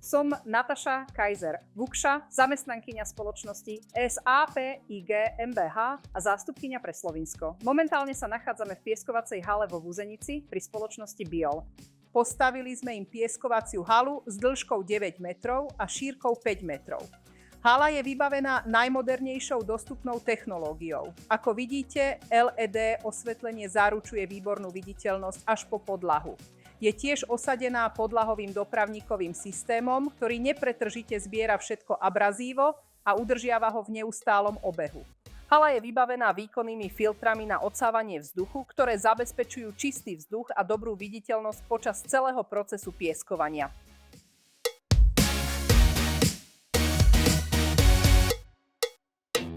Som Nataša Kaiser-Vukša, zamestnankyňa spoločnosti SAPIG MBH a zástupkyňa pre Slovinsko. Momentálne sa nachádzame v pieskovacej hale vo Vúzenici pri spoločnosti Biol. Postavili sme im pieskovaciu halu s dĺžkou 9 metrov a šírkou 5 metrov. Hala je vybavená najmodernejšou dostupnou technológiou. Ako vidíte, LED osvetlenie zaručuje výbornú viditeľnosť až po podlahu. Je tiež osadená podlahovým dopravníkovým systémom, ktorý nepretržite zbiera všetko abrazívo a udržiava ho v neustálom obehu. Hala je vybavená výkonnými filtrami na odsávanie vzduchu, ktoré zabezpečujú čistý vzduch a dobrú viditeľnosť počas celého procesu pieskovania.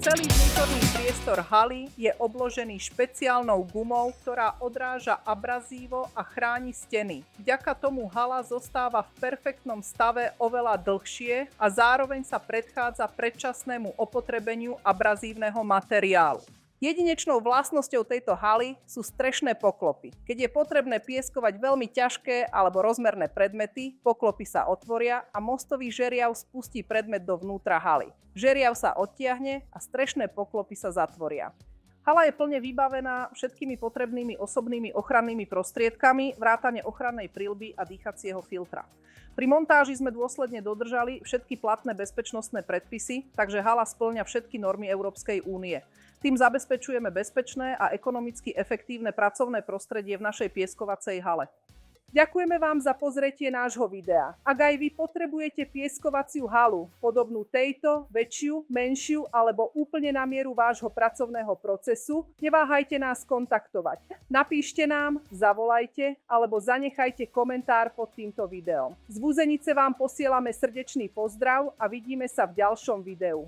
Celý vnútorný priestor haly je obložený špeciálnou gumou, ktorá odráža abrazívo a chráni steny. Vďaka tomu hala zostáva v perfektnom stave oveľa dlhšie a zároveň sa predchádza predčasnému opotrebeniu abrazívneho materiálu. Jedinečnou vlastnosťou tejto haly sú strešné poklopy. Keď je potrebné pieskovať veľmi ťažké alebo rozmerné predmety, poklopy sa otvoria a mostový žeriav spustí predmet dovnútra haly. Žeriav sa odtiahne a strešné poklopy sa zatvoria. Hala je plne vybavená všetkými potrebnými osobnými ochrannými prostriedkami, vrátane ochrannej prilby a dýchacieho filtra. Pri montáži sme dôsledne dodržali všetky platné bezpečnostné predpisy, takže hala spĺňa všetky normy Európskej únie. Tým zabezpečujeme bezpečné a ekonomicky efektívne pracovné prostredie v našej pieskovacej hale. Ďakujeme vám za pozretie nášho videa. Ak aj vy potrebujete pieskovaciu halu, podobnú tejto, väčšiu, menšiu alebo úplne na mieru vášho pracovného procesu, neváhajte nás kontaktovať. Napíšte nám, zavolajte alebo zanechajte komentár pod týmto videom. Z Vúzenice vám posielame srdečný pozdrav a vidíme sa v ďalšom videu.